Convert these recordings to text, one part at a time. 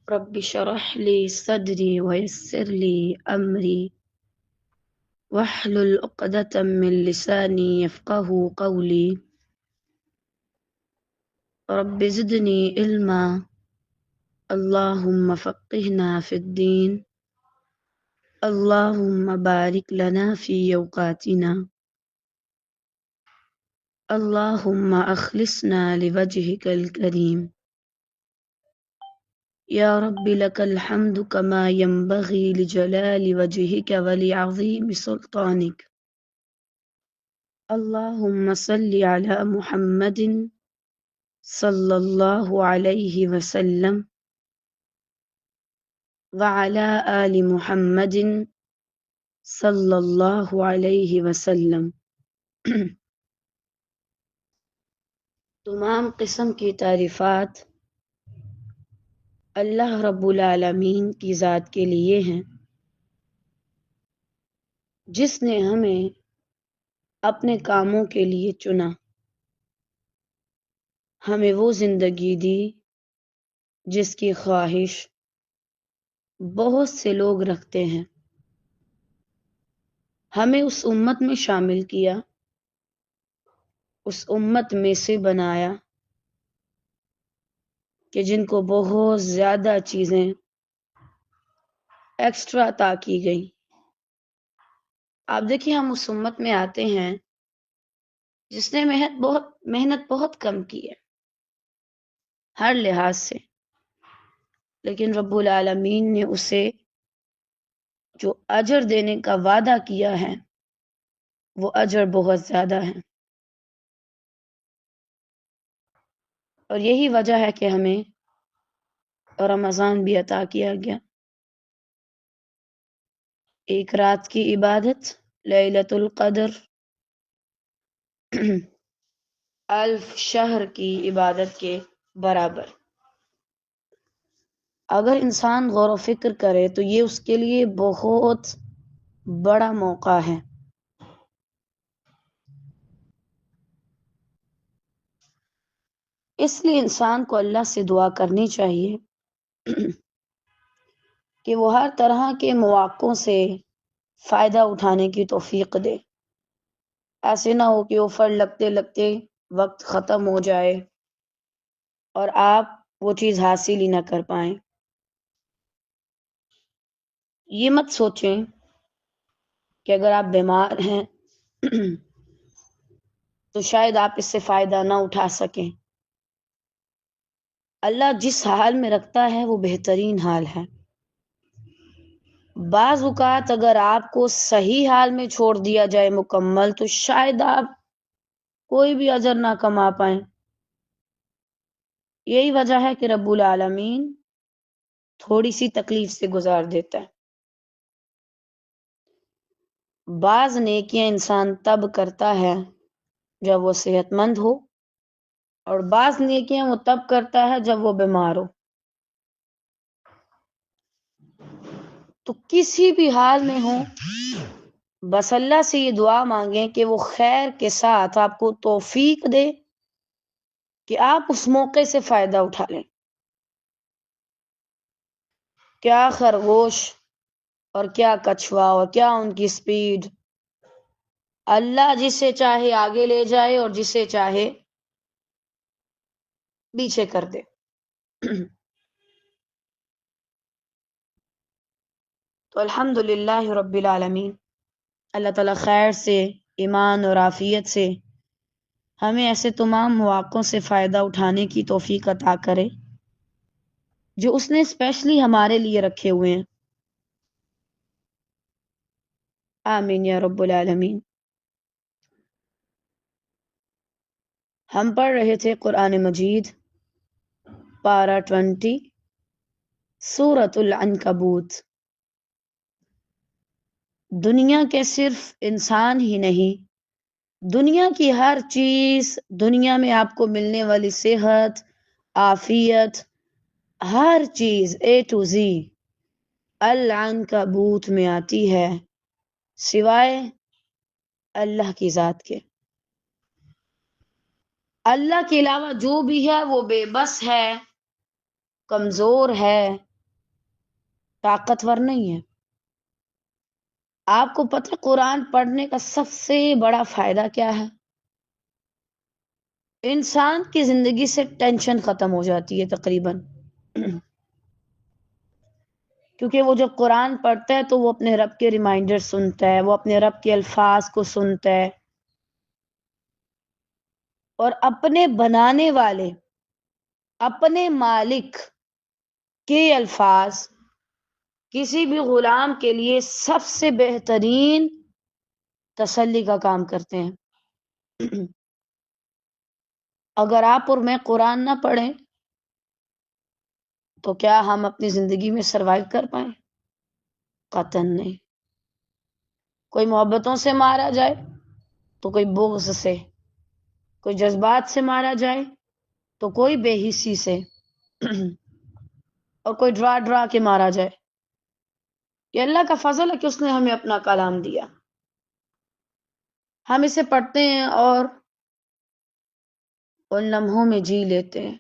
رب اشرح لي صدري ويسر لي أمري واحلل عقدة من لساني يفقه قولي رب زدني علما اللهم فقهنا في الدين اللهم بارك لنا في أوقاتنا اللهم أخلصنا لوجهك الكريم يا رب لك الحمد كما ينبغي لجلال وجهك ولعظيم سلطانك اللهم صل على محمد صلى الله عليه وسلم وعلى آل محمد صلى الله عليه وسلم تمام قسم کی تعریفات اللہ رب العالمین کی ذات کے لیے ہیں جس نے ہمیں اپنے کاموں کے لیے چنا، ہمیں وہ زندگی دی جس کی خواہش بہت سے لوگ رکھتے ہیں، ہمیں اس امت میں شامل کیا، اس امت میں سے بنایا کہ جن کو بہت زیادہ چیزیں ایکسٹرا عطا کی گئی۔ آپ دیکھیں ہم اس امت میں آتے ہیں جس نے محنت بہت کم کی ہے ہر لحاظ سے، لیکن رب العالمین نے اسے جو اجر دینے کا وعدہ کیا ہے وہ اجر بہت زیادہ ہے، اور یہی وجہ ہے کہ ہمیں رمضان بھی عطا کیا گیا، ایک رات کی عبادت لیلۃ القدر 1000 شہر کی عبادت کے برابر۔ اگر انسان غور و فکر کرے تو یہ اس کے لیے بہت بڑا موقع ہے۔ اس لیے انسان کو اللہ سے دعا کرنی چاہیے کہ وہ ہر طرح کے مواقعوں سے فائدہ اٹھانے کی توفیق دے، ایسے نہ ہو کہ آفر لگتے لگتے وقت ختم ہو جائے اور آپ وہ چیز حاصل ہی نہ کر پائیں۔ یہ مت سوچیں کہ اگر آپ بیمار ہیں تو شاید آپ اس سے فائدہ نہ اٹھا سکیں۔ اللہ جس حال میں رکھتا ہے وہ بہترین حال ہے۔ بعض اوقات اگر آپ کو صحیح حال میں چھوڑ دیا جائے مکمل تو شاید آپ کوئی بھی اجر نہ کما پائیں۔ یہی وجہ ہے کہ رب العالمین تھوڑی سی تکلیف سے گزار دیتا ہے۔ بعض نیکیاں انسان تب کرتا ہے جب وہ صحت مند ہو، اور بعض نیکیاں وہ تب کرتا ہے جب وہ بیمار ہو۔ تو کسی بھی حال میں ہو بس اللہ سے یہ دعا مانگیں کہ وہ خیر کے ساتھ آپ کو توفیق دے کہ آپ اس موقع سے فائدہ اٹھا لیں۔ کیا خرگوش اور کیا کچھوا اور کیا ان کی سپیڈ، اللہ جسے چاہے آگے لے جائے اور جسے چاہے پیچھے کر دے۔ تو الحمدللہ رب العالمین، اللہ تعالیٰ خیر سے، ایمان اور عافیت سے ہمیں ایسے تمام مواقعوں سے فائدہ اٹھانے کی توفیق عطا کرے جو اس نے اسپیشلی ہمارے لیے رکھے ہوئے ہیں۔ آمین یا رب العالمین۔ ہم پڑھ رہے تھے قرآن مجید پارہ 20 سورۃ العنکبوت۔ دنیا کے صرف انسان ہی نہیں، دنیا کی ہر چیز، دنیا میں آپ کو ملنے والی صحت، عافیت، ہر چیز A to Z العنکبوت میں آتی ہے، سوائے اللہ کی ذات کے۔ اللہ کے علاوہ جو بھی ہے وہ بے بس ہے، کمزور ہے، طاقتور نہیں ہے. آپ کو پتہ قرآن پڑھنے کا سب سے بڑا فائدہ کیا ہے؟ انسان کی زندگی سے ٹینشن ختم ہو جاتی ہے تقریباً. کیونکہ وہ جب قرآن پڑھتا ہے تو وہ اپنے رب کے ریمائنڈر سنتا ہے، وہ اپنے رب کے الفاظ کو سنتا ہے، اور اپنے بنانے والے، اپنے مالک کے الفاظ کسی بھی غلام کے لیے سب سے بہترین تسلی کا کام کرتے ہیں. اگر آپ اور میں قرآن نہ پڑھیں تو کیا ہم اپنی زندگی میں سروائیو کر پائیں؟ قطعاً نہیں. کوئی محبتوں سے مارا جائے تو کوئی بغض سے، کوئی جذبات سے مارا جائے تو کوئی بے حسی سے، اور کوئی ڈرا ڈرا کے مارا جائے. یہ اللہ کا فضل ہے کہ اس نے ہمیں اپنا کلام دیا. ہم اسے پڑھتے ہیں اور ان لمحوں میں جی لیتے ہیں،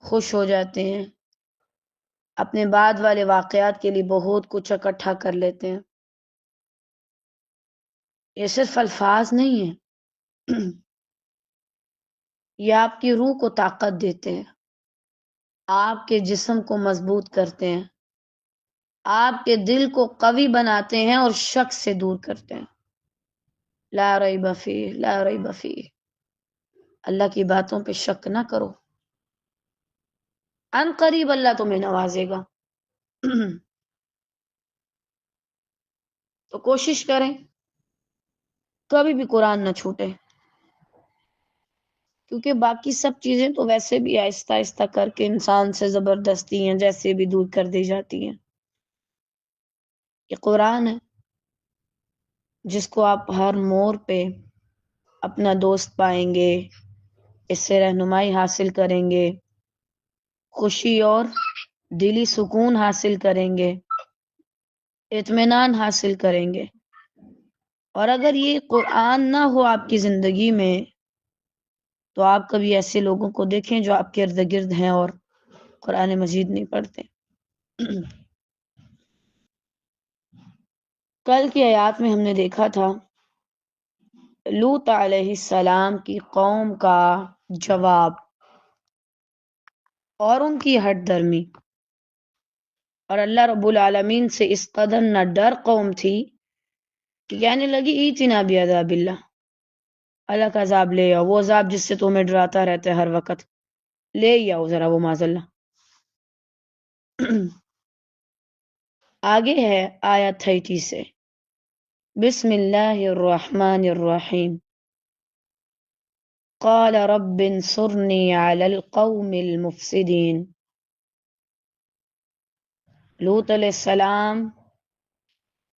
خوش ہو جاتے ہیں، اپنے بعد والے واقعات کے لیے بہت کچھ اکٹھا کر لیتے ہیں. یہ صرف الفاظ نہیں ہیں، یہ آپ کی روح کو طاقت دیتے ہیں، آپ کے جسم کو مضبوط کرتے ہیں، آپ کے دل کو قوی بناتے ہیں اور شک سے دور کرتے ہیں. لا ریب فیہ، لا ریب فیہ. اللہ کی باتوں پہ شک نہ کرو، ان قریب اللہ تمہیں نوازے گا. تو کوشش کریں کبھی بھی قرآن نہ چھوٹے، کیونکہ باقی سب چیزیں تو ویسے بھی آہستہ آہستہ کر کے انسان سے زبردستی ہیں جیسے بھی دور کر دی جاتی ہیں. یہ قرآن ہے جس کو آپ ہر موڑ پہ اپنا دوست پائیں گے، اس سے رہنمائی حاصل کریں گے، خوشی اور دلی سکون حاصل کریں گے، اطمینان حاصل کریں گے. اور اگر یہ قرآن نہ ہو آپ کی زندگی میں تو آپ کبھی ایسے لوگوں کو دیکھیں جو آپ کے ارد گرد ہیں اور قرآن مجید نہیں پڑھتے. کل کی آیات میں ہم نے دیکھا تھا لوط علیہ السلام کی قوم کا جواب اور ان کی ہٹ درمی. اور اللہ رب العالمین سے اس قدر نہ ڈر قوم تھی کہ کہنے لگی ایتنا بعذاب اللہ، اللہ کا عذاب لے آؤ، وہ عذاب جس سے تمہیں ڈراتا رہتا ہے ہر وقت، لے ہی آؤ ذرا وہ معاذ اللہ. آگے ہے آیت 30 سے، بسم اللہ الرحمن الرحیم. قال رب انصرنی علی القوم المفسدین. لوط علیہ السلام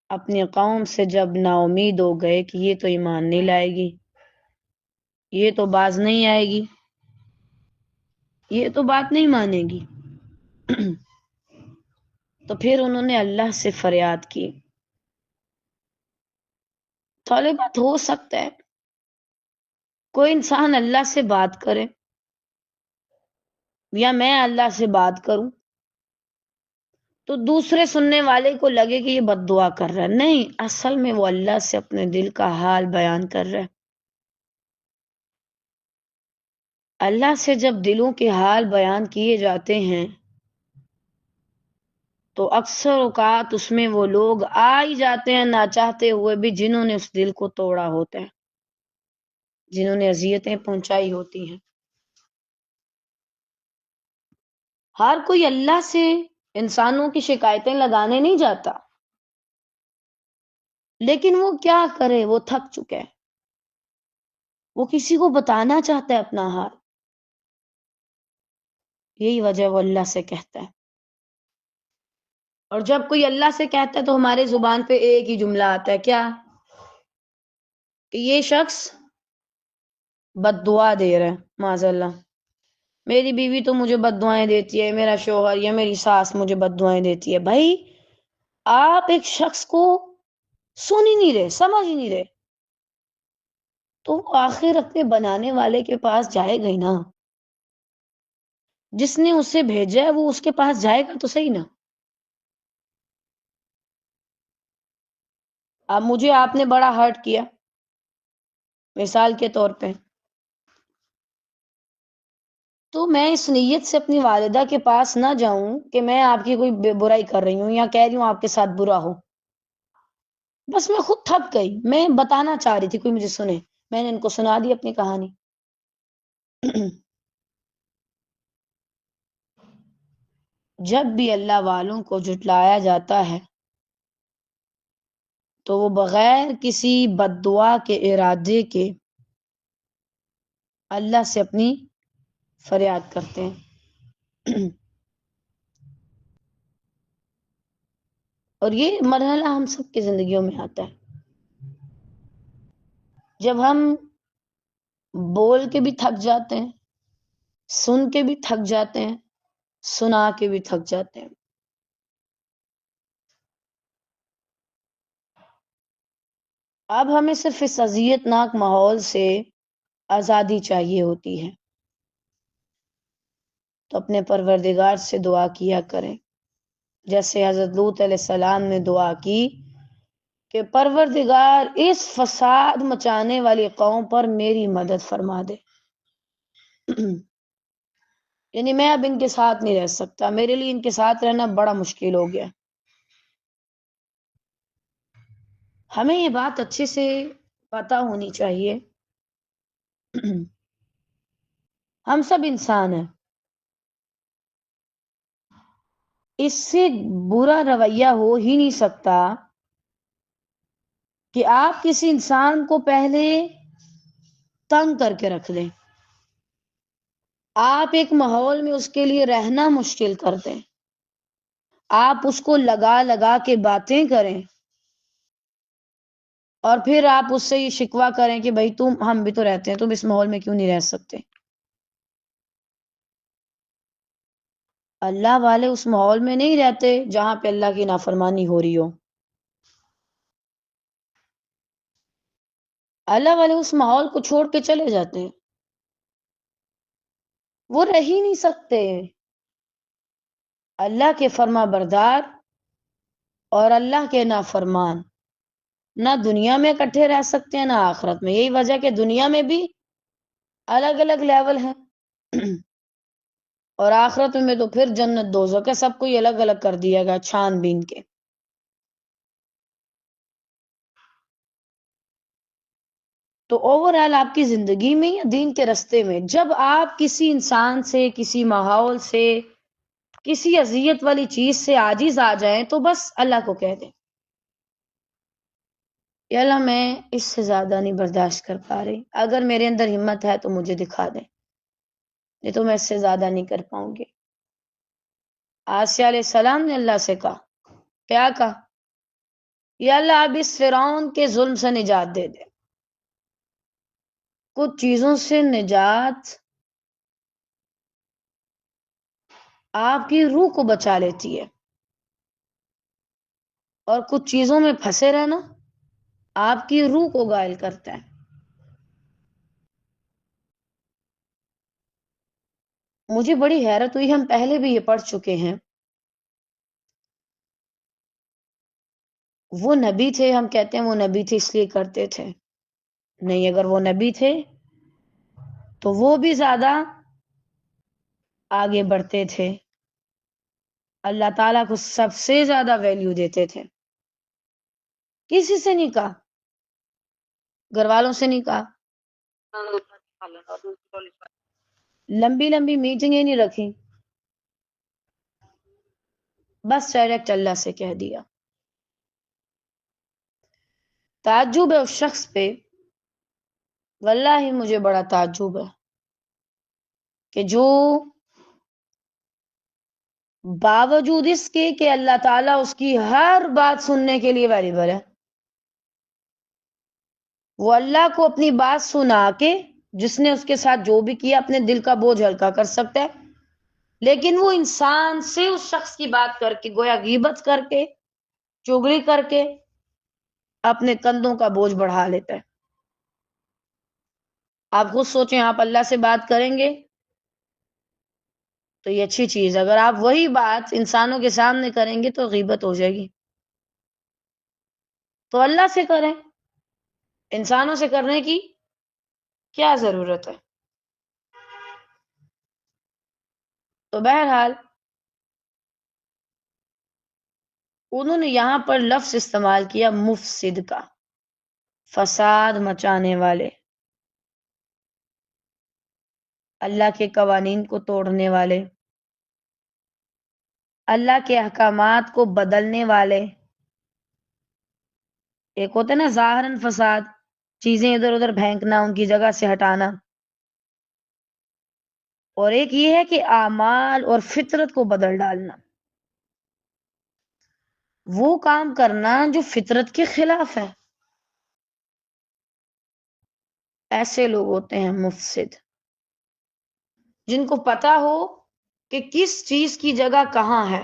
اپنی قوم سے جب نا امید ہو گئے کہ یہ تو ایمان نہیں لائے گی، یہ تو باز نہیں آئے گی، یہ تو بات نہیں مانے گی، تو پھر انہوں نے اللہ سے فریاد کی. طالبات ہو سکتا ہے کوئی انسان اللہ سے بات کرے یا میں اللہ سے بات کروں تو دوسرے سننے والے کو لگے کہ یہ بد دعا کر رہا ہے. نہیں، اصل میں وہ اللہ سے اپنے دل کا حال بیان کر رہا ہے. اللہ سے جب دلوں کے حال بیان کیے جاتے ہیں تو اکثر اوقات اس میں وہ لوگ آ ہی جاتے ہیں نہ چاہتے ہوئے بھی جنہوں نے اس دل کو توڑا ہوتا ہے، جنہوں نے اذیتیں پہنچائی ہوتی ہیں. ہر کوئی اللہ سے انسانوں کی شکایتیں لگانے نہیں جاتا، لیکن وہ کیا کرے، وہ تھک چکا ہے، وہ کسی کو بتانا چاہتا ہے اپنا حال. یہی وجہ وہ اللہ سے کہتا ہے. اور جب کوئی اللہ سے کہتا ہے تو ہمارے زبان پہ ایک ہی جملہ آتا ہے، کیا؟ کہ یہ شخص بد دعا دے رہا ہے معاذ اللہ. میری بیوی تو مجھے بد دعائیں دیتی ہے، میرا شوہر یا میری ساس مجھے بد دعائیں دیتی ہے. بھائی آپ ایک شخص کو سن ہی نہیں رہے، سمجھ ہی نہیں رہے، تو آخر اپنے بنانے والے کے پاس جائے گا ہی نا. جس نے اسے بھیجا ہے وہ اس کے پاس جائے گا تو صحیح نا. اب مجھے آپ نے بڑا ہرٹ کیا مثال کے طور پہ، تو میں اس نیت سے اپنی والدہ کے پاس نہ جاؤں کہ میں آپ کی کوئی برائی کر رہی ہوں یا کہہ رہی ہوں آپ کے ساتھ برا ہو. بس میں خود تھک گئی، میں بتانا چاہ رہی تھی کوئی مجھے سنے، میں نے ان کو سنا دی اپنی کہانی. جب بھی اللہ والوں کو جھٹلایا جاتا ہے تو وہ بغیر کسی بد دعا کے ارادے کے اللہ سے اپنی فریاد کرتے ہیں. اور یہ مرحلہ ہم سب کی زندگیوں میں آتا ہے، جب ہم بول کے بھی تھک جاتے ہیں، سن کے بھی تھک جاتے ہیں، سنا کے بھی تھک جاتے ہیں. اب ہمیں صرف اس اذیت ناک ماحول سے آزادی چاہیے ہوتی ہے، تو اپنے پروردگار سے دعا کیا کریں، جیسے حضرت لوط علیہ السلام نے دعا کی کہ پروردگار اس فساد مچانے والی قوم پر میری مدد فرما دے. یعنی میں اب ان کے ساتھ نہیں رہ سکتا، میرے لیے ان کے ساتھ رہنا بڑا مشکل ہو گیا. ہمیں یہ بات اچھے سے پتا ہونی چاہیے، ہم سب انسان ہیں، اس سے برا رویہ ہو ہی نہیں سکتا کہ آپ کسی انسان کو پہلے تنگ کر کے رکھ دیں، آپ ایک ماحول میں اس کے لیے رہنا مشکل کر دیں، آپ اس کو لگا لگا کے باتیں کریں اور پھر آپ اس سے یہ شکوہ کریں کہ بھائی ہم بھی تو رہتے ہیں، تم اس ماحول میں کیوں نہیں رہ سکتے. اللہ والے اس ماحول میں نہیں رہتے جہاں پہ اللہ کی نافرمانی ہو رہی ہو. اللہ والے اس ماحول کو چھوڑ کے چلے جاتے ہیں، وہ رہ ہی نہیں سکتے. اللہ کے فرما بردار اور اللہ کے نافرمان نہ دنیا میں اکٹھے رہ سکتے ہیں نہ آخرت میں. یہی وجہ کہ دنیا میں بھی الگ الگ لیول ہیں اور آخرت میں تو پھر جنت دوزخ ہے، سب کو ہی الگ الگ کر دیا گیا چھان بین کے. تو اوورآل آپ کی زندگی میں یا دین کے رستے میں جب آپ کسی انسان سے، کسی ماحول سے، کسی اذیت والی چیز سے عاجز آ جائیں تو بس اللہ کو کہہ دیں یا اللہ میں اس سے زیادہ نہیں برداشت کر پا رہی، اگر میرے اندر ہمت ہے تو مجھے دکھا دیں، نہیں تو میں اس سے زیادہ نہیں کر پاؤں گی. آسیہ علیہ السلام نے اللہ سے کہا، کیا کہا؟ یا اللہ اب اس فرعون کے ظلم سے نجات دے دے. کچھ چیزوں سے نجات آپ کی روح کو بچا لیتی ہے اور کچھ چیزوں میں پھنسے رہنا آپ کی روح کو گائل کرتا ہے. مجھے بڑی حیرت ہوئی، ہم پہلے بھی یہ پڑھ چکے ہیں، وہ نبی تھے، ہم کہتے ہیں وہ نبی تھے اس لیے کرتے تھے، نہیں، اگر وہ نبی تھے تو وہ بھی زیادہ آگے بڑھتے تھے، اللہ تعالیٰ کو سب سے زیادہ ویلیو دیتے تھے. کسی سے نہیں کہا، گھر والوں سے نہیں کہا، لمبی لمبی میٹنگیں نہیں رکھی، بس ڈائریکٹ اللہ سے کہہ دیا. تعجب ہے اس شخص پہ، واللہ مجھے بڑا تعجب ہے کہ جو باوجود اس کے کہ اللہ تعالیٰ اس کی ہر بات سننے کے لیے اویلیبل ہے، وہ اللہ کو اپنی بات سنا کے جس نے اس کے ساتھ جو بھی کیا اپنے دل کا بوجھ ہلکا کر سکتا ہے، لیکن وہ انسان سے اس شخص کی بات کر کے گویا غیبت کر کے چغلی کر کے اپنے کندھوں کا بوجھ بڑھا لیتا ہے. آپ خود سوچیں، آپ اللہ سے بات کریں گے تو یہ اچھی چیز، اگر آپ وہی بات انسانوں کے سامنے کریں گے تو غیبت ہو جائے گی. تو اللہ سے کریں، انسانوں سے کرنے کی کیا ضرورت ہے؟ تو بہرحال انہوں نے یہاں پر لفظ استعمال کیا مفسد کا، فساد مچانے والے، اللہ کے قوانین کو توڑنے والے، اللہ کے احکامات کو بدلنے والے۔ ایک ہوتا ہے نا ظاہراً فساد، چیزیں ادھر ادھر پھینکنا، ان کی جگہ سے ہٹانا، اور ایک یہ ہے کہ اعمال اور فطرت کو بدل ڈالنا، وہ کام کرنا جو فطرت کے خلاف ہے۔ ایسے لوگ ہوتے ہیں مفسد، جن کو پتا ہو کہ کس چیز کی جگہ کہاں ہے،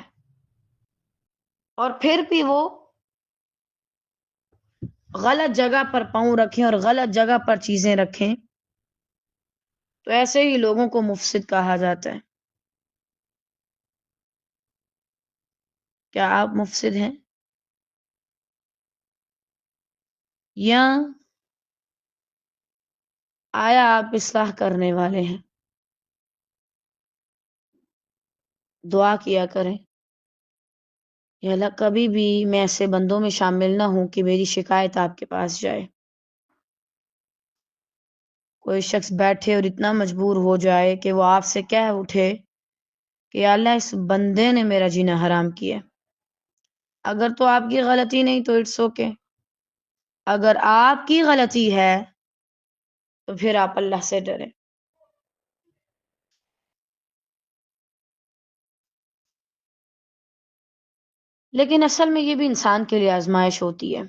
اور پھر بھی وہ غلط جگہ پر پاؤں رکھیں اور غلط جگہ پر چیزیں رکھیں، تو ایسے ہی لوگوں کو مفسد کہا جاتا ہے۔ کیا آپ مفسد ہیں، یا آیا آپ اصلاح کرنے والے ہیں؟ دعا کیا کریں، یا اللہ کبھی بھی میں ایسے بندوں میں شامل نہ ہوں کہ میری شکایت آپ کے پاس جائے۔ کوئی شخص بیٹھے اور اتنا مجبور ہو جائے کہ وہ آپ سے کہہ اٹھے کہ یا اللہ اس بندے نے میرا جینا حرام کیا۔ اگر تو آپ کی غلطی نہیں تو اٹس اوکے، اگر آپ کی غلطی ہے تو پھر آپ اللہ سے ڈریں۔ لیکن اصل میں یہ بھی انسان کے لیے آزمائش ہوتی ہے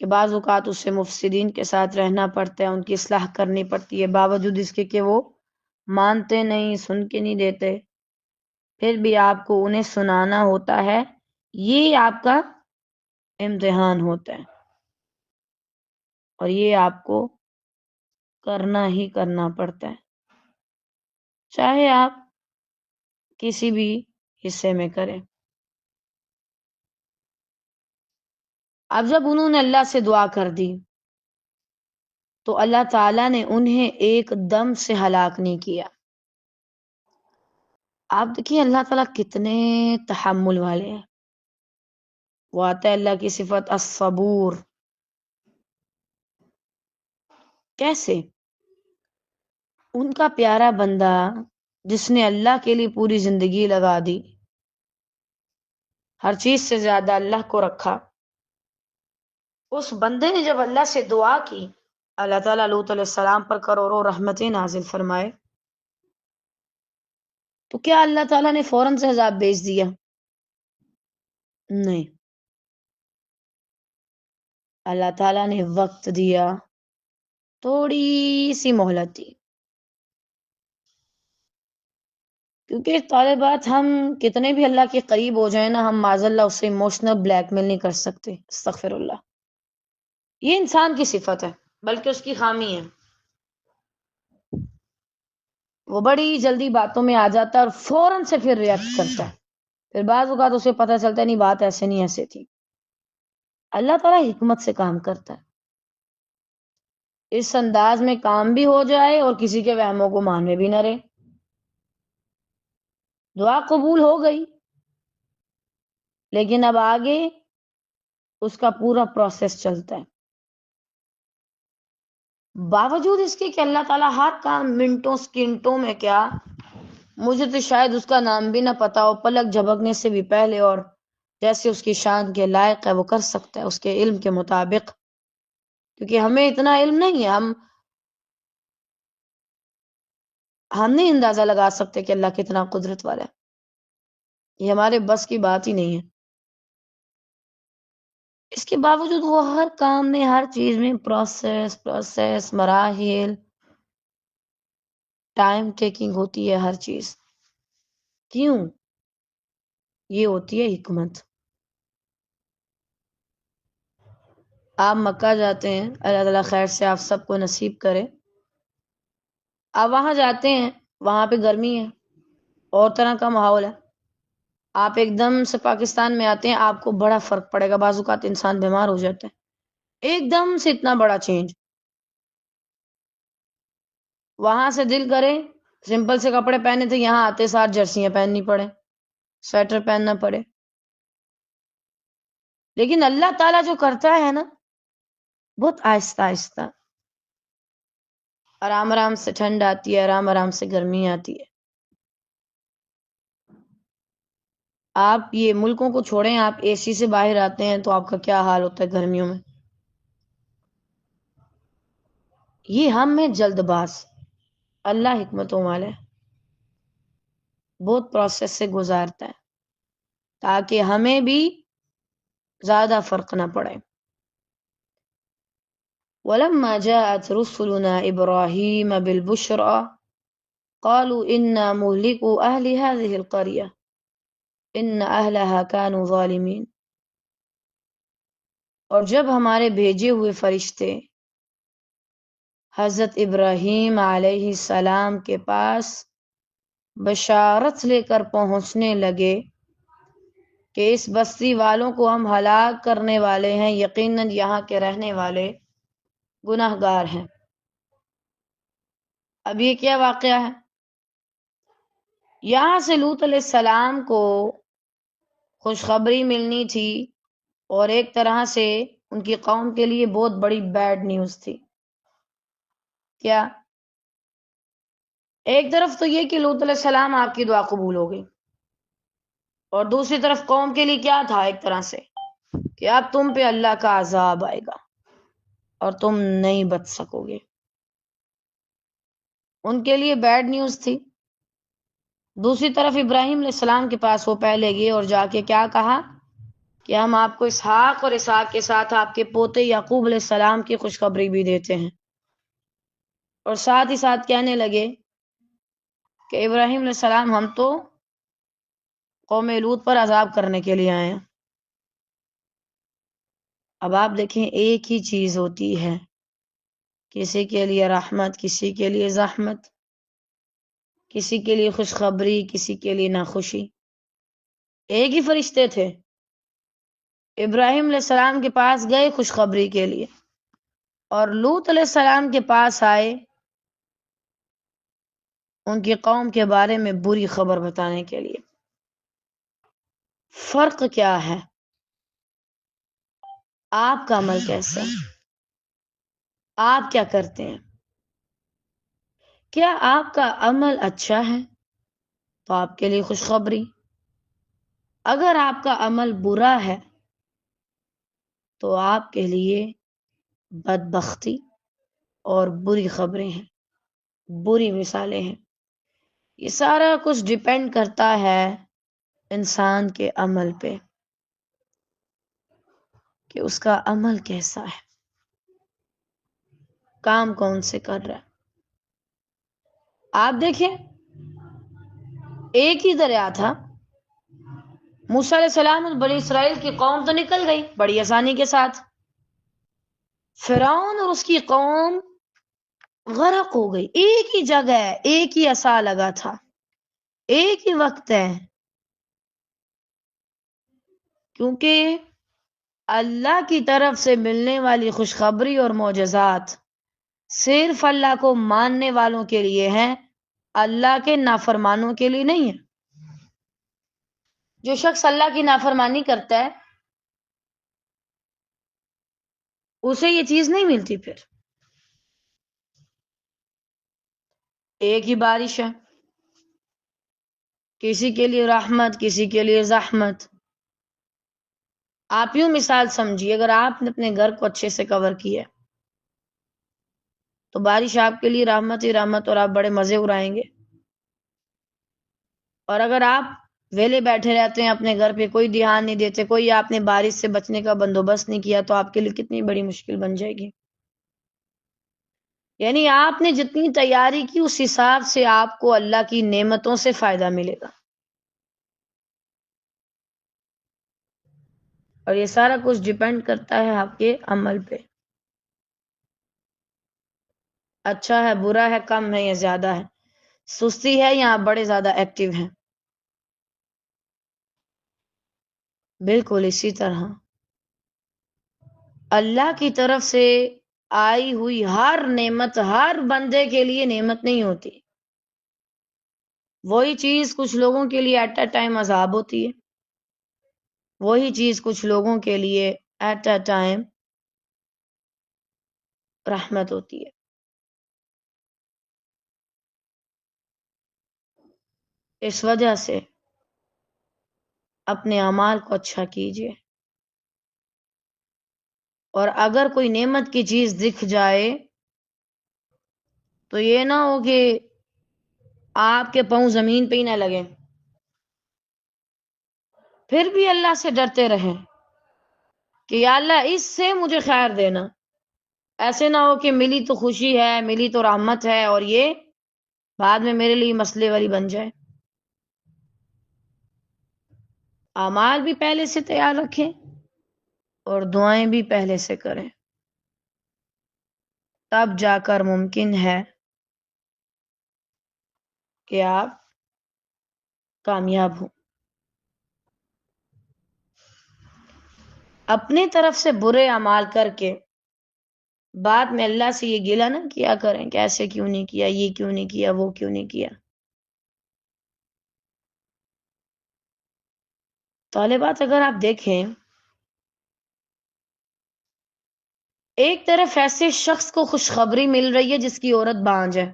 کہ بعض اوقات اسے مفسدین کے ساتھ رہنا پڑتا ہے، ان کی اصلاح کرنی پڑتی ہے، باوجود اس کے کہ وہ مانتے نہیں، سن کے نہیں دیتے، پھر بھی آپ کو انہیں سنانا ہوتا ہے۔ یہ آپ کا امتحان ہوتا ہے، اور یہ آپ کو کرنا ہی کرنا پڑتا ہے، چاہے آپ کسی بھی حصے میں کریں۔ اب جب انہوں نے اللہ سے دعا کر دی تو اللہ تعالیٰ نے انہیں ایک دم سے ہلاک نہیں کیا۔ آپ دیکھیے اللہ تعالیٰ کتنے تحمل والے ہیں۔ وہ آتا ہے اللہ کی صفت الصبور، کیسے؟ ان کا پیارا بندہ جس نے اللہ کے لیے پوری زندگی لگا دی، ہر چیز سے زیادہ اللہ کو رکھا، اس بندے نے جب اللہ سے دعا کی اللہ تعالیٰ لوط علیہ السلام پر کروڑوں رحمتیں نازل فرمائے، تو کیا اللہ تعالیٰ نے فوراً سے عذاب بھیج دیا؟ نہیں، اللہ تعالیٰ نے وقت دیا، تھوڑی سی مہلت دی، کیونکہ طالبات ہم کتنے بھی اللہ کے قریب ہو جائیں نا، ہم معاذ اللہ اسے ایموشنل بلیک میل نہیں کر سکتے، استغفر اللہ۔ یہ انسان کی صفت ہے، بلکہ اس کی خامی ہے، وہ بڑی جلدی باتوں میں آ جاتا ہے اور فوراً سے پھر ریئیکٹ کرتا ہے، پھر بعض اوقات اسے پتہ چلتا ہے نہیں بات ایسے نہیں ایسے تھی۔ اللہ تعالیٰ حکمت سے کام کرتا ہے، اس انداز میں کام بھی ہو جائے اور کسی کے وہموں کو ماننے بھی نہ رہے۔ دعا قبول ہو گئی، لیکن اب آگے اس کا پورا پروسیس چلتا ہے، باوجود اس کے کہ اللہ تعالیٰ ہر کام منٹوں سکنٹوں میں، کیا مجھے تو شاید اس کا نام بھی نہ پتا ہو، پلک جھپکنے سے بھی پہلے، اور جیسے اس کی شان کے لائق ہے وہ کر سکتا ہے اس کے علم کے مطابق، کیونکہ ہمیں اتنا علم نہیں ہے، ہم نہیں اندازہ لگا سکتے کہ اللہ کتنا قدرت والا ہے، یہ ہمارے بس کی بات ہی نہیں ہے۔ اس کے باوجود وہ ہر کام میں، ہر چیز میں پروسیس مراحل، ٹائم ٹیکنگ ہوتی ہے ہر چیز۔ کیوں؟ یہ ہوتی ہے حکمت۔ آپ مکہ جاتے ہیں، اللہ تعالیٰ خیر سے آپ سب کو نصیب کرے، آپ وہاں جاتے ہیں، وہاں پہ گرمی ہے اور طرح کا ماحول ہے، آپ ایک دم سے پاکستان میں آتے ہیں، آپ کو بڑا فرق پڑے گا، بعض اوقات انسان بیمار ہو جاتا ہے، ایک دم سے اتنا بڑا چینج۔ وہاں سے دل کرے سمپل سے کپڑے پہنے تھے، یہاں آتے ساتھ جرسیاں پہننی پڑے، سویٹر پہننا پڑے۔ لیکن اللہ تعالیٰ جو کرتا ہے نا، بہت آہستہ آہستہ، آرام آرام سے ٹھنڈ آتی ہے، آرام آرام سے گرمی آتی ہے۔ آپ یہ ملکوں کو چھوڑیں، آپ اے سی سے باہر آتے ہیں تو آپ کا کیا حال ہوتا ہے گرمیوں میں۔ یہ ہم میں جلد باز، اللہ حکمتوں والا ہے، بہت پروسیس سے گزارتا ہے تاکہ ہمیں بھی زیادہ فرق نہ پڑے۔ وَلَمَّا جَاءَتْ رُسُلُنَا إِبْرَاهِيمَ بِالْبُشْرَى قَالُوا إِنَّا مُهْلِكُو أَهْلِ هَذِهِ الْقَرْيَةِ إِنَّ أَهْلَهَا كَانُوا ظَالِمِينَ۔ اور جب ہمارے بھیجے ہوئے فرشتے حضرت ابراہیم علیہ السلام کے پاس بشارت لے کر پہنچنے لگے کہ اس بستی والوں کو ہم ہلاک کرنے والے ہیں، یقیناً یہاں کے رہنے والے گناہ گار ہیں۔ اب یہ کیا واقعہ ہے؟ یہاں سے لوط علیہ السلام کو خوشخبری ملنی تھی، اور ایک طرح سے ان کی قوم کے لیے بہت بڑی بیڈ نیوز تھی۔ کیا؟ ایک طرف تو یہ کہ لوط علیہ السلام آپ کی دعا قبول ہو گئی، اور دوسری طرف قوم کے لیے کیا تھا ایک طرح سے کہ اب تم پہ اللہ کا عذاب آئے گا اور تم نہیں بچ سکو گے۔ ان کے لیے بیڈ نیوز تھی۔ دوسری طرف ابراہیم علیہ السلام کے پاس وہ پہلے گئے اور جا کے کیا کہا کہ ہم آپ کو اسحاق اور اسحاق کے ساتھ آپ کے پوتے یعقوب علیہ السلام کی خوشخبری بھی دیتے ہیں، اور ساتھ ہی ساتھ کہنے لگے کہ ابراہیم علیہ السلام ہم تو قوم لوط پر عذاب کرنے کے لیے آئے ہیں۔ اب آپ دیکھیں، ایک ہی چیز ہوتی ہے، کسی کے لیے رحمت، کسی کے لیے زحمت، کسی کے لیے خوشخبری، کسی کے لیے ناخوشی۔ ایک ہی فرشتے تھے، ابراہیم علیہ السلام کے پاس گئے خوشخبری کے لیے، اور لوط علیہ السلام کے پاس آئے ان کی قوم کے بارے میں بری خبر بتانے کے لیے۔ فرق کیا ہے؟ آپ کا عمل کیسا ہے؟ آپ کیا کرتے ہیں؟ کیا آپ کا عمل اچھا ہے تو آپ کے لیے خوشخبری، اگر آپ کا عمل برا ہے تو آپ کے لیے بدبختی اور بری خبریں ہیں، بری مثالیں ہیں۔ یہ سارا کچھ ڈیپینڈ کرتا ہے انسان کے عمل پہ کہ اس کا عمل کیسا ہے، کام کون سے کر رہا ہے۔ آپ دیکھیں، ایک ہی دریا تھا، موسیٰ علیہ السلام اور بنی اسرائیل کی قوم تو نکل گئی بڑی آسانی کے ساتھ، فرعون اور اس کی قوم غرق ہو گئی۔ ایک ہی جگہ ہے، ایک ہی عصا لگا تھا، ایک ہی وقت ہے، کیونکہ اللہ کی طرف سے ملنے والی خوشخبری اور معجزات صرف اللہ کو ماننے والوں کے لیے ہیں، اللہ کے نافرمانوں کے لیے نہیں ہے۔ جو شخص اللہ کی نافرمانی کرتا ہے اسے یہ چیز نہیں ملتی۔ پھر ایک ہی بارش ہے، کسی کے لیے رحمت، کسی کے لیے زحمت۔ آپ یوں مثال سمجھیے، اگر آپ نے اپنے گھر کو اچھے سے کور کیا تو بارش آپ کے لیے رحمت ہی رحمت، اور آپ بڑے مزے اڑائیں گے۔ اور اگر آپ ویلے بیٹھے رہتے ہیں اپنے گھر پہ، کوئی دھیان نہیں دیتے، کوئی آپ نے بارش سے بچنے کا بندوبست نہیں کیا، تو آپ کے لیے کتنی بڑی مشکل بن جائے گی۔ یعنی آپ نے جتنی تیاری کی اس حساب سے آپ کو اللہ کی نعمتوں سے فائدہ ملے گا، اور یہ سارا کچھ ڈیپینڈ کرتا ہے آپ کے عمل پہ، اچھا ہے، برا ہے، کم ہے یا زیادہ ہے، سستی ہے یا آپ بڑے زیادہ ایکٹیو ہیں۔ بالکل اسی طرح اللہ کی طرف سے آئی ہوئی ہر نعمت ہر بندے کے لیے نعمت نہیں ہوتی. وہی چیز کچھ لوگوں کے لیے ایٹ اے ٹائم عذاب ہوتی ہے، وہی چیز کچھ لوگوں کے لیے ایٹ اے ٹائم رحمت ہوتی ہے. اس وجہ سے اپنے اعمال کو اچھا کیجیے، اور اگر کوئی نعمت کی چیز دکھ جائے تو یہ نہ ہو کہ آپ کے پاؤں زمین پہ ہی نہ لگیں، پھر بھی اللہ سے ڈرتے رہیں کہ یا اللہ اس سے مجھے خیر دینا. ایسے نہ ہو کہ ملی تو خوشی ہے، ملی تو رحمت ہے، اور یہ بعد میں میرے لیے مسئلے والی بن جائے. اعمال بھی پہلے سے تیار رکھیں اور دعائیں بھی پہلے سے کریں، تب جا کر ممکن ہے کہ آپ کامیاب ہوں. اپنی طرف سے برے اعمال کر کے بعد میں اللہ سے یہ گلہ نہ کیا کریں کہ ایسے کیوں نہیں کیا، یہ کیوں نہیں کیا، وہ کیوں نہیں کیا. طالبات اگر آپ دیکھیں، ایک طرف ایسے شخص کو خوشخبری مل رہی ہے جس کی عورت بانجھ ہے،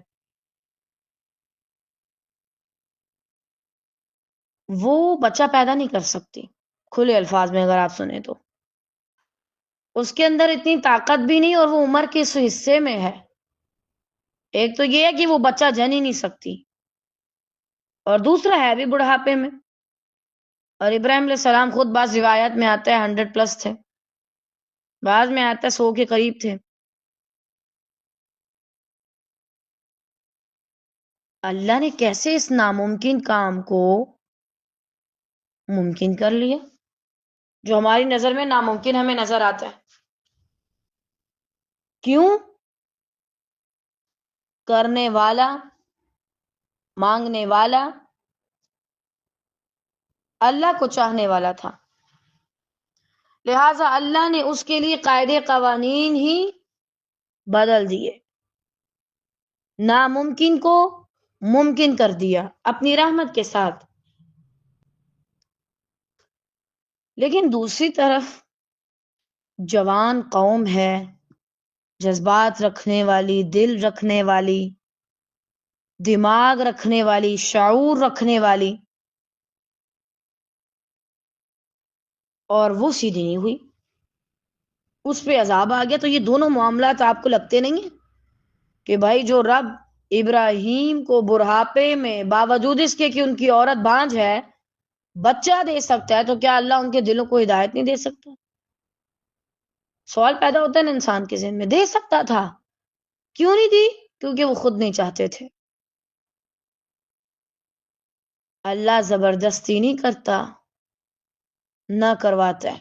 وہ بچہ پیدا نہیں کر سکتی. کھلے الفاظ میں اگر آپ سنیں تو اس کے اندر اتنی طاقت بھی نہیں، اور وہ عمر کے اس حصے میں ہے. ایک تو یہ ہے کہ وہ بچہ جن ہی نہیں سکتی، اور دوسرا ہے بھی بڑھاپے میں. اور ابراہیم علیہ السلام خود بعض روایت میں آتا ہے 100+ تھے، بعض میں آتا ہے 100 کے قریب تھے. اللہ نے کیسے اس ناممکن کام کو ممکن کر لیا؟ جو ہماری نظر میں ناممکن ہمیں نظر آتا ہے. کیوں؟ کرنے والا، مانگنے والا اللہ کو چاہنے والا تھا، لہذا اللہ نے اس کے لیے قاعدے قوانین ہی بدل دیے، ناممکن کو ممکن کر دیا اپنی رحمت کے ساتھ. لیکن دوسری طرف جوان قوم ہے، جذبات رکھنے والی، دل رکھنے والی، دماغ رکھنے والی، شعور رکھنے والی، اور وہ سیدھی نہیں ہوئی، اس پہ عذاب آ گیا. تو یہ دونوں معاملات آپ کو لگتے نہیں ہیں کہ بھائی جو رب ابراہیم کو بڑھاپے میں باوجود اس کے کہ ان کی عورت بانجھ ہے بچہ دے سکتا ہے، تو کیا اللہ ان کے دلوں کو ہدایت نہیں دے سکتا؟ سوال پیدا ہوتا ہے نا انسان کے ذہن میں. دے سکتا تھا، کیوں نہیں دی؟ کیونکہ وہ خود نہیں چاہتے تھے. اللہ زبردستی نہیں کرتا، نہ کرواتا ہے.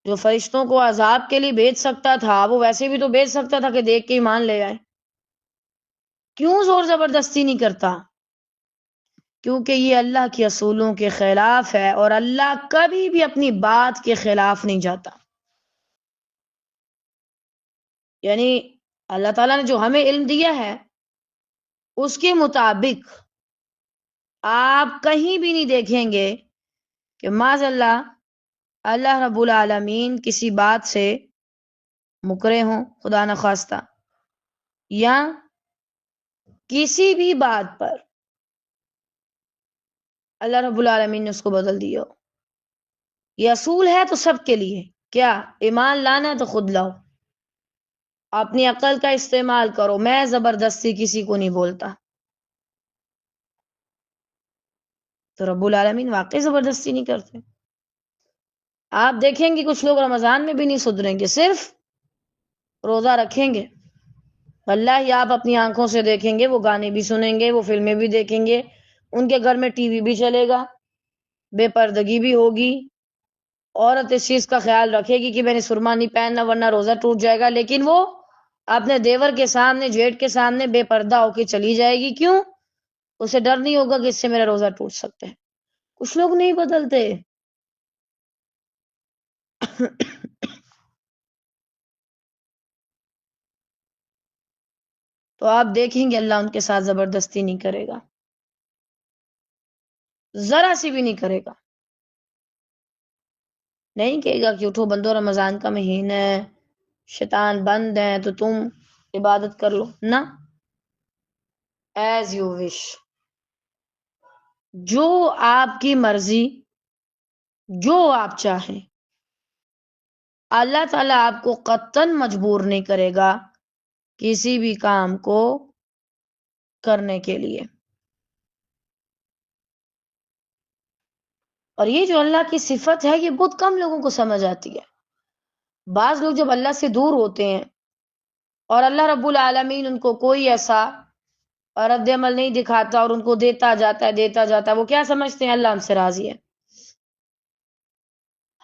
جو فرشتوں کو عذاب کے لیے بھیج سکتا تھا وہ ویسے بھی تو بھیج سکتا تھا کہ دیکھ کے ایمان لے آئے. کیوں زور زبردستی نہیں کرتا؟ کیونکہ یہ اللہ کے اصولوں کے خلاف ہے، اور اللہ کبھی بھی اپنی بات کے خلاف نہیں جاتا. یعنی اللہ تعالیٰ نے جو ہمیں علم دیا ہے اس کے مطابق آپ کہیں بھی نہیں دیکھیں گے کہ معاذ اللہ اللہ رب العالمین کسی بات سے مکرے ہوں، خدا نخواستہ، یا کسی بھی بات پر اللہ رب العالمین نے اس کو بدل دیا ہو. یہ اصول ہے تو سب کے لیے. کیا ایمان لانا ہے تو خود لاؤ، اپنی عقل کا استعمال کرو. میں زبردستی کسی کو نہیں بولتا. تو رب العالمین واقعی زبردستی نہیں کرتے. آپ دیکھیں گے کچھ لوگ رمضان میں بھی نہیں سدھریں گے، صرف روزہ رکھیں گے. اللہ ہی آپ اپنی آنکھوں سے دیکھیں گے، وہ گانے بھی سنیں گے، وہ فلمیں بھی دیکھیں گے، ان کے گھر میں ٹی وی بھی چلے گا، بے پردگی بھی ہوگی. عورت اس چیز کا خیال رکھے گی کہ میں نے سرما نہیں پہننا ورنہ روزہ ٹوٹ جائے گا، لیکن وہ اپنے دیور کے سامنے، جیٹ کے سامنے بے پردہ ہو کے چلی جائے گی. کیوں؟ اسے ڈر نہیں ہوگا کہ اس سے میرا روزہ ٹوٹ سکتا ہے. کچھ لوگ نہیں بدلتے. تو آپ دیکھیں گے اللہ ان کے ساتھ زبردستی نہیں کرے گا، ذرا سی بھی نہیں کرے گا. نہیں کہے گا کہ اٹھو بندو رمضان کا مہینہ ہے، شیطان بند ہے تو تم عبادت کر لو، نہ. ایز یو وش، جو آپ کی مرضی، جو آپ چاہیں. اللہ تعالیٰ آپ کو قطعاً مجبور نہیں کرے گا کسی بھی کام کو کرنے کے لیے. اور یہ جو اللہ کی صفت ہے یہ بہت کم لوگوں کو سمجھ آتی ہے. بعض لوگ جب اللہ سے دور ہوتے ہیں اور اللہ رب العالمین ان کو کوئی ایسا رد عمل نہیں دکھاتا اور ان کو دیتا جاتا ہے، وہ کیا سمجھتے ہیں اللہ ہم سے راضی ہے.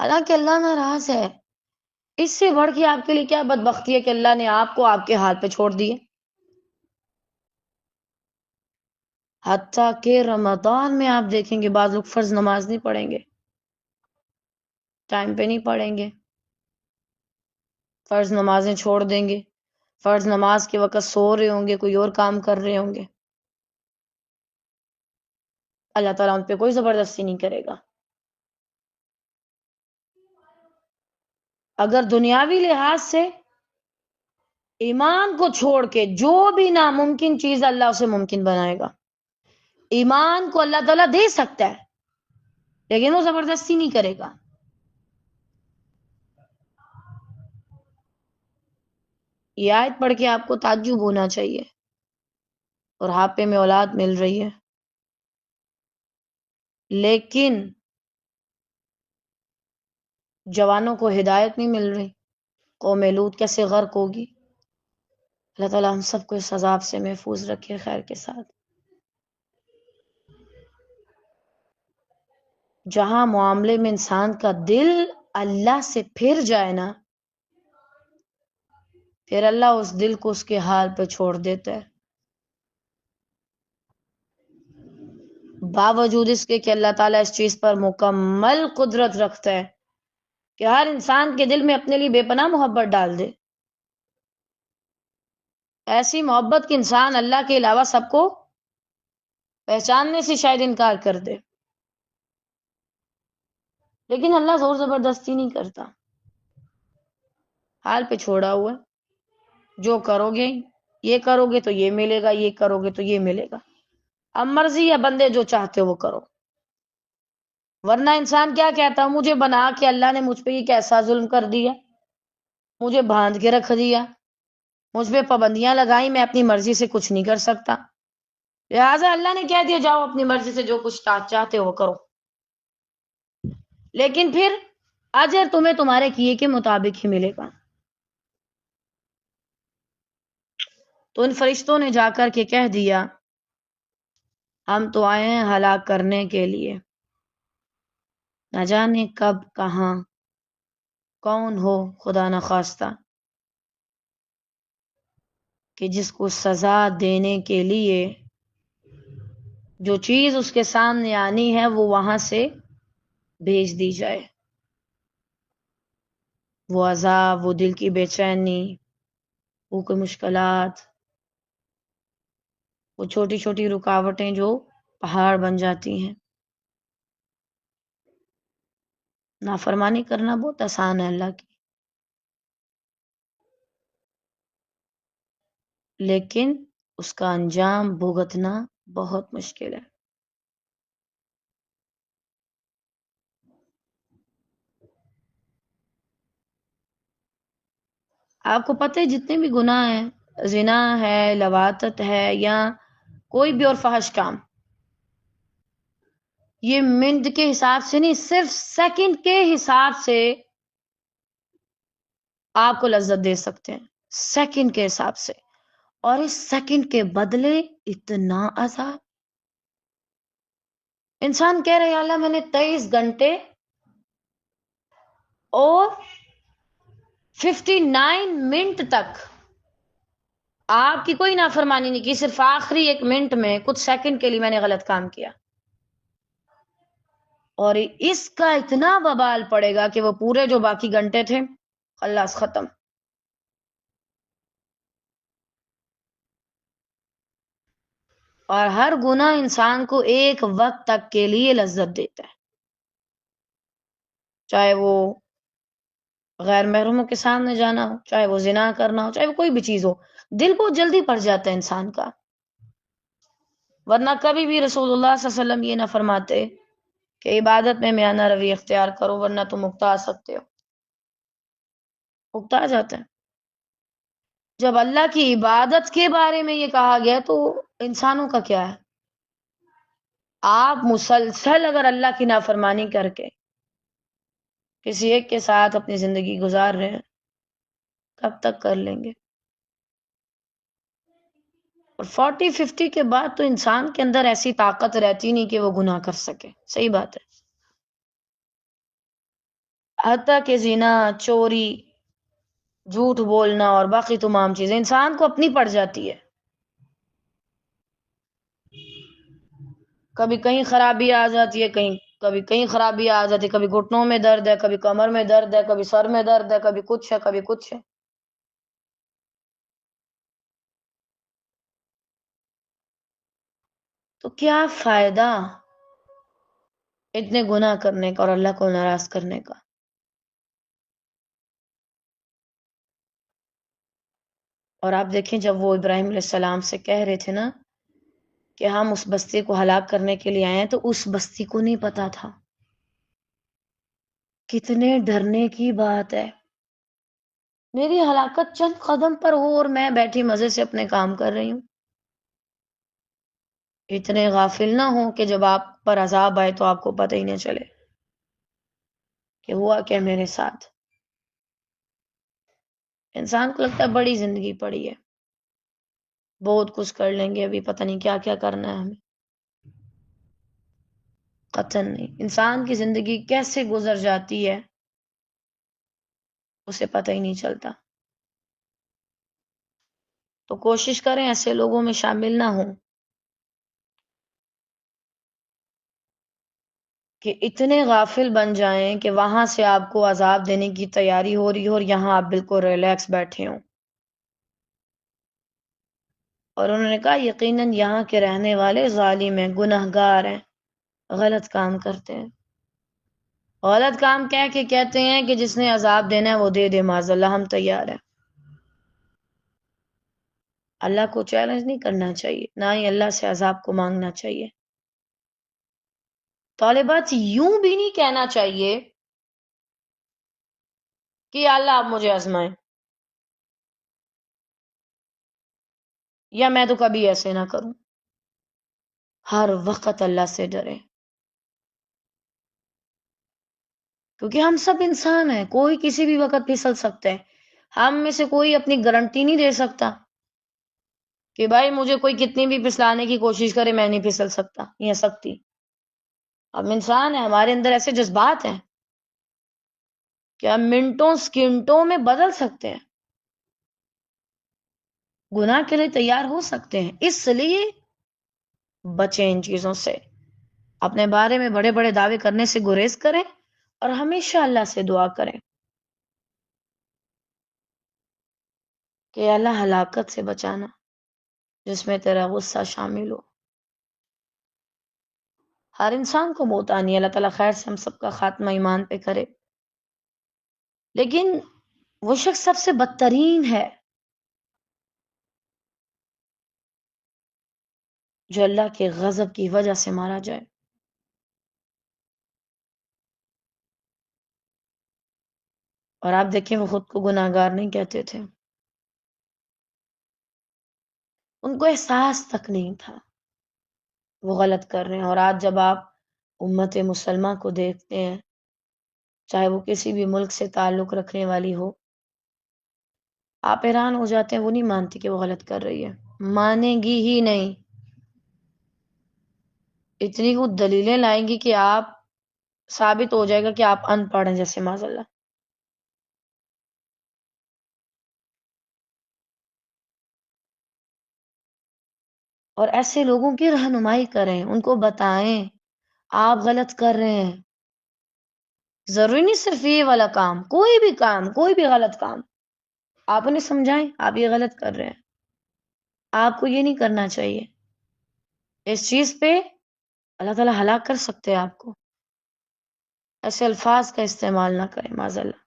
حالانکہ اللہ ناراض ہے. اس سے بڑھ کے آپ کے لیے کیا بدبختی ہے کہ اللہ نے آپ کو آپ کے حال پہ چھوڑ دیے. حتیٰ کہ رمضان میں آپ دیکھیں گے بعض لوگ فرض نماز نہیں پڑھیں گے، ٹائم پہ نہیں پڑھیں گے، فرض نمازیں چھوڑ دیں گے، فرض نماز کے وقت سو رہے ہوں گے، کوئی اور کام کر رہے ہوں گے. اللہ تعالیٰ ان پہ کوئی زبردستی نہیں کرے گا. اگر دنیاوی لحاظ سے ایمان کو چھوڑ کے جو بھی ناممکن چیز اللہ اسے ممکن بنائے گا. ایمان کو اللہ تعالیٰ دے سکتا ہے لیکن وہ زبردستی نہیں کرے گا. یہ آیت پڑھ کے آپ کو تعجب ہونا چاہیے. اور ہاپے میں اولاد مل رہی ہے لیکن جوانوں کو ہدایت نہیں مل رہی. قوم لوط کیسے غرق ہوگی. اللہ تعالیٰ ہم سب کو اس عذاب سے محفوظ رکھے خیر کے ساتھ. جہاں معاملے میں انسان کا دل اللہ سے پھر جائے نا، پھر اللہ اس دل کو اس کے حال پہ چھوڑ دیتا ہے. باوجود اس کے کہ اللہ تعالیٰ اس چیز پر مکمل قدرت رکھتا ہے کہ ہر انسان کے دل میں اپنے لیے بے پناہ محبت ڈال دے. ایسی محبت کہ انسان اللہ کے علاوہ سب کو پہچاننے سے شاید انکار کر دے. لیکن اللہ زور زبردستی نہیں کرتا، حال پہ چھوڑا ہوا ہے. جو کرو گے یہ کرو گے تو یہ ملے گا، یہ کرو گے تو یہ ملے گا. اب مرضی ہے بندے جو چاہتے ہو وہ کرو. ورنہ انسان کیا کہتا ہے، مجھے بنا کے اللہ نے مجھ پہ یہ کیسا ظلم کر دیا، مجھے باندھ کے رکھ دیا، مجھ پہ پابندیاں لگائی، میں اپنی مرضی سے کچھ نہیں کر سکتا. لہٰذا اللہ نے کہہ دیا جاؤ اپنی مرضی سے جو کچھ چاہتے ہو وہ کرو، لیکن پھر اجر تمہیں تمہارے کیے کے مطابق ہی ملے گا. تو ان فرشتوں نے جا کر کے کہہ دیا ہم تو آئے ہیں ہلاک کرنے کے لیے. نہ جانے کب کہاں کون ہو خدا نخواستہ کہ جس کو سزا دینے کے لیے جو چیز اس کے سامنے آنی ہے وہ وہاں سے بھیج دی جائے. وہ عذاب، وہ دل کی بے چینی، وہ کوئی مشکلات، وہ چھوٹی چھوٹی رکاوٹیں جو پہاڑ بن جاتی ہیں. نافرمانی کرنا بہت آسان ہے اللہ کی، لیکن اس کا انجام بھگتنا بہت مشکل ہے. آپ کو پتہ ہے جتنے بھی گناہ ہیں، زنا ہے، لواطت ہے یا کوئی بھی اور فحش کام، یہ منٹ کے حساب سے نہیں، صرف سیکنڈ کے حساب سے آپ کو لذت دے سکتے ہیں، سیکنڈ کے حساب سے. اور اس سیکنڈ کے بدلے اتنا عذاب. انسان کہہ رہے اللہ میں نے 23 گھنٹے اور 59 منٹ تک آپ کی کوئی نافرمانی نہیں کی، صرف آخری 1 منٹ میں کچھ سیکنڈ کے لیے میں نے غلط کام کیا اور اس کا اتنا وبال پڑے گا کہ وہ پورے جو باقی گھنٹے تھے خلاص ختم. اور ہر گناہ انسان کو ایک وقت تک کے لیے لذت دیتا ہے، چاہے وہ غیر محرموں کے سامنے جانا ہو، چاہے وہ زنا کرنا ہو، چاہے وہ کوئی بھی چیز ہو. دل بہت جلدی پڑ جاتا ہے انسان کا، ورنہ کبھی بھی رسول اللہ صلی اللہ علیہ وسلم یہ نہ فرماتے کہ عبادت میں میانہ روی اختیار کرو ورنہ تم اکتا سکتے ہو. اکتا جاتا ہے. جب اللہ کی عبادت کے بارے میں یہ کہا گیا تو انسانوں کا کیا ہے؟ آپ مسلسل اگر اللہ کی نافرمانی کر کے کسی ایک کے ساتھ اپنی زندگی گزار رہے ہیں، کب تک کر لیں گے؟ اور 40-50 کے بعد تو انسان کے اندر ایسی طاقت رہتی نہیں کہ وہ گناہ کر سکے. صحیح بات ہے. حتیٰ کہ زنا، چوری، جھوٹ بولنا اور باقی تمام چیزیں انسان کو اپنی پڑ جاتی ہے. کبھی کہیں خرابی آ جاتی ہے، کبھی کہیں خرابی آ جاتی ہے، کبھی گھٹنوں میں درد ہے، کبھی کمر میں درد ہے، کبھی سر میں درد ہے، کبھی کچھ ہے، کبھی کچھ ہے. تو کیا فائدہ اتنے گناہ کرنے کا اور اللہ کو ناراض کرنے کا؟ اور آپ دیکھیں جب وہ ابراہیم علیہ السلام سے کہہ رہے تھے نا کہ ہم اس بستی کو ہلاک کرنے کے لیے آئے ہیں، تو اس بستی کو نہیں پتا تھا. کتنے ڈرنے کی بات ہے. میری ہلاکت چند قدم پر ہو اور میں بیٹھی مزے سے اپنے کام کر رہی ہوں. اتنے غافل نہ ہوں کہ جب آپ پر عذاب آئے تو آپ کو پتہ ہی نہ چلے کہ ہوا کیا میرے ساتھ. انسان کو لگتا ہے بڑی زندگی پڑی ہے، بہت کچھ کر لیں گے، ابھی پتہ نہیں کیا کیا کرنا ہے ہمیں. قطعاً نہیں. انسان کی زندگی کیسے گزر جاتی ہے اسے پتہ ہی نہیں چلتا. تو کوشش کریں ایسے لوگوں میں شامل نہ ہوں کہ اتنے غافل بن جائیں کہ وہاں سے آپ کو عذاب دینے کی تیاری ہو رہی ہو اور یہاں آپ بالکل ریلیکس بیٹھے ہوں. اور انہوں نے کہا یقیناً یہاں کے رہنے والے ظالم ہیں، گناہ گار ہیں، غلط کام کرتے ہیں. غلط کام کہتے ہیں کہ جس نے عذاب دینا ہے وہ دے دے، معاذ اللہ ہم تیار ہیں. اللہ کو چیلنج نہیں کرنا چاہیے، نہ ہی اللہ سے عذاب کو مانگنا چاہیے. طالبات یوں بھی نہیں کہنا چاہیے کہ اللہ آپ مجھے آزمائیں، یا میں تو کبھی ایسے نہ کروں. ہر وقت اللہ سے ڈرے، کیونکہ ہم سب انسان ہیں، کوئی کسی بھی وقت پھسل سکتا ہے. ہم میں سے کوئی اپنی گارنٹی نہیں دے سکتا کہ بھائی مجھے کوئی کتنی بھی پھسلانے کی کوشش کرے میں نہیں پھسل سکتا یا سکتی. ہم انسان ہیں، ہمارے اندر ایسے جذبات ہیں کہ ہم منٹوں سکنٹوں میں بدل سکتے ہیں، گناہ کے لیے تیار ہو سکتے ہیں. اس لیے بچیں ان چیزوں سے، اپنے بارے میں بڑے بڑے دعوے کرنے سے گریز کریں اور ہمیشہ اللہ سے دعا کریں کہ اللہ ہلاکت سے بچانا جس میں تیرا غصہ شامل ہو. ہر انسان کو موت آنی ہے، اللہ تعالیٰ خیر سے ہم سب کا خاتمہ ایمان پہ کرے. لیکن وہ شخص سب سے بدترین ہے جو اللہ کے غضب کی وجہ سے مارا جائے. اور آپ دیکھیں وہ خود کو گناہ گار نہیں کہتے تھے، ان کو احساس تک نہیں تھا وہ غلط کر رہے ہیں. اور آج جب آپ امت مسلمہ کو دیکھتے ہیں، چاہے وہ کسی بھی ملک سے تعلق رکھنے والی ہو، آپ حیران ہو جاتے ہیں. وہ نہیں مانتی کہ وہ غلط کر رہی ہے، مانے گی ہی نہیں. اتنی وہ دلیلیں لائیں گی کہ آپ ثابت ہو جائے گا کہ آپ ان پڑھ ہیں جیسے، معاذ اللہ. اور ایسے لوگوں کی رہنمائی کریں، ان کو بتائیں آپ غلط کر رہے ہیں. ضروری نہیں صرف یہ والا کام، کوئی بھی کام، کوئی بھی غلط کام آپ انہیں سمجھائیں آپ یہ غلط کر رہے ہیں، آپ کو یہ نہیں کرنا چاہیے، اس چیز پہ اللہ تعالیٰ ہلاک کر سکتے ہیں آپ کو. ایسے الفاظ کا استعمال نہ کریں معاذ اللہ.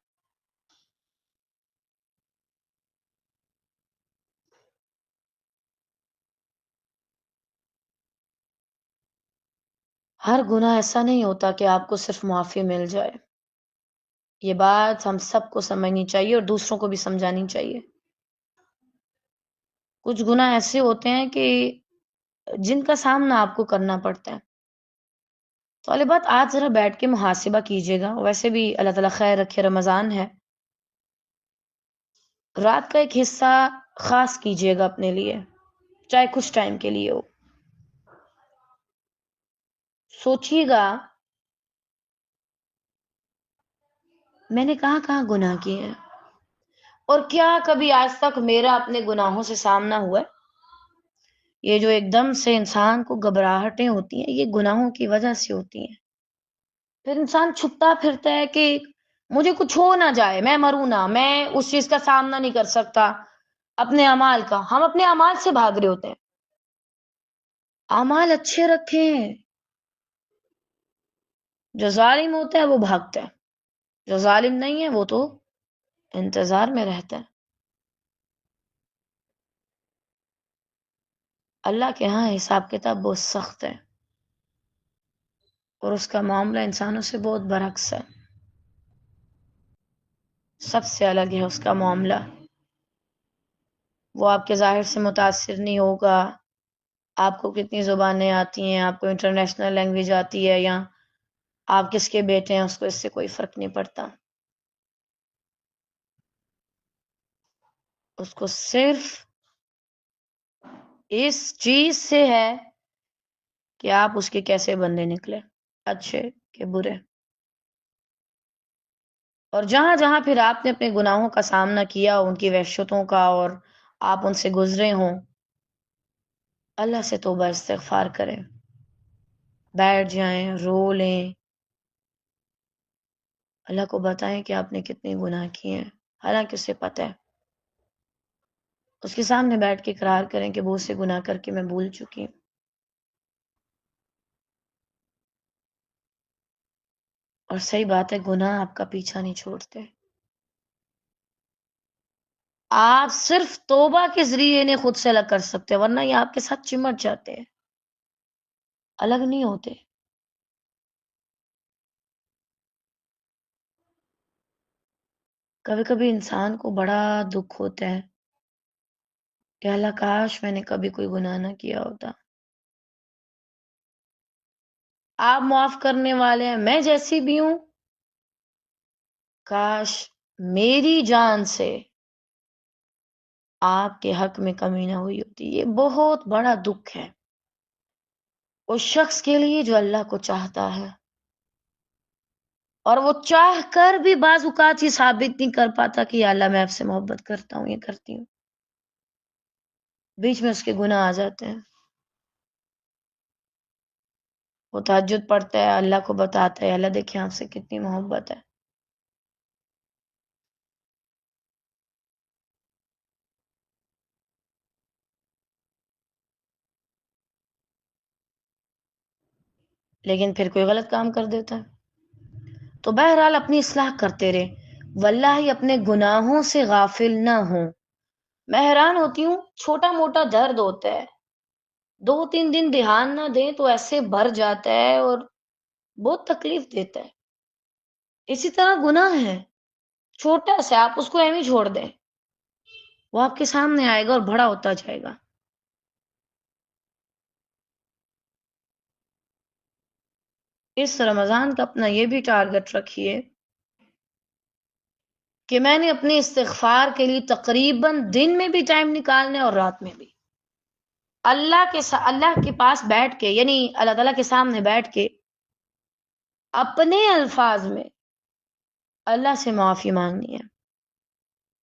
ہر گناہ ایسا نہیں ہوتا کہ آپ کو صرف معافی مل جائے. یہ بات ہم سب کو سمجھنی چاہیے اور دوسروں کو بھی سمجھانی چاہیے. کچھ گناہ ایسے ہوتے ہیں کہ جن کا سامنا آپ کو کرنا پڑتا ہے. تو والی بات آج ذرا بیٹھ کے محاسبہ کیجیے گا. ویسے بھی اللہ تعالیٰ خیر رکھے، رمضان ہے، رات کا ایک حصہ خاص کیجیے گا اپنے لیے، چاہے کچھ ٹائم کے لیے ہو. سوچیے گا میں نے کہاں کہاں گناہ کیے ہیں، اور کیا کبھی آج تک میرا اپنے گناہوں سے سامنا ہوا ہے. یہ جو ایک دم سے انسان کو گھبراہٹیں ہوتی ہیں یہ گناہوں کی وجہ سے ہوتی ہیں. پھر انسان چھپتا پھرتا ہے کہ مجھے کچھ ہو نہ جائے، میں مروں نہ، میں اس چیز کا سامنا نہیں کر سکتا. اپنے اعمال کا، ہم اپنے اعمال سے بھاگ رہے ہوتے ہیں. اعمال اچھے رکھیں. جو ظالم ہوتا ہے وہ بھاگتا ہے، جو ظالم نہیں ہے وہ تو انتظار میں رہتا ہے. اللہ کے ہاں حساب کتاب بہت سخت ہے، اور اس کا معاملہ انسانوں سے بہت برعکس ہے. سب سے الگ ہے اس کا معاملہ. وہ آپ کے ظاہر سے متاثر نہیں ہوگا. آپ کو کتنی زبانیں آتی ہیں، آپ کو انٹرنیشنل لینگویج آتی ہے، یا آپ کس کے بیٹے ہیں، اس کو اس سے کوئی فرق نہیں پڑتا. اس کو صرف اس چیز سے ہے کہ آپ اس کے کیسے بندے نکلے، اچھے کہ برے. اور جہاں جہاں پھر آپ نے اپنے گناہوں کا سامنا کیا، ان کی وحشتوں کا، اور آپ ان سے گزرے ہوں، اللہ سے توبہ استغفار کریں، بیٹھ جائیں، رو لیں، اللہ کو بتائیں کہ آپ نے کتنے گناہ کیے ہیں، حالانکہ اسے پتہ ہے. اس کے سامنے بیٹھ کے اقرار کریں کہ بہت سے گناہ کر کے میں بھول چکی ہوں. اور صحیح بات ہے، گناہ آپ کا پیچھا نہیں چھوڑتے. آپ صرف توبہ کے ذریعے انہیں خود سے الگ کر سکتے، ورنہ یہ آپ کے ساتھ چمٹ جاتے ہیں، الگ نہیں ہوتے. کبھی کبھی انسان کو بڑا دکھ ہوتا ہے کہ اللہ کاش میں نے کبھی کوئی گناہ نہ کیا ہوتا. آپ معاف کرنے والے ہیں، میں جیسی بھی ہوں، کاش میری جان سے آپ کے حق میں کمی نہ ہوئی ہوتی. یہ بہت بڑا دکھ ہے اس شخص کے لیے جو اللہ کو چاہتا ہے، اور وہ چاہ کر بھی بعض اوقات یہ ثابت نہیں کر پاتا کہ یا اللہ میں آپ سے محبت کرتا ہوں، یہ کرتی ہوں. بیچ میں اس کے گناہ آ جاتے ہیں. وہ تہجد پڑھتا ہے، اللہ کو بتاتا ہے اللہ دیکھیں آپ سے کتنی محبت ہے. لیکن پھر کوئی غلط کام کر دیتا ہے. تو بہرحال اپنی اصلاح کرتے رہے، واللہ اپنے گناہوں سے غافل نہ ہوں. میں حیران ہوتی ہوں، چھوٹا موٹا درد ہوتا ہے، 2 3 دن دھیان نہ دیں تو ایسے بھر جاتا ہے اور بہت تکلیف دیتا ہے. اسی طرح گناہ ہے چھوٹا سا، آپ اس کو ایویں چھوڑ دیں، وہ آپ کے سامنے آئے گا اور بڑا ہوتا جائے گا. اس رمضان کا اپنا یہ بھی ٹارگٹ رکھیے کہ میں نے اپنے استغفار کے لیے تقریباً دن میں بھی ٹائم نکالنا ہے اور رات میں بھی. اللہ کے پاس بیٹھ کے، یعنی اللہ تعالیٰ کے سامنے بیٹھ کے اپنے الفاظ میں اللہ سے معافی مانگنی ہے،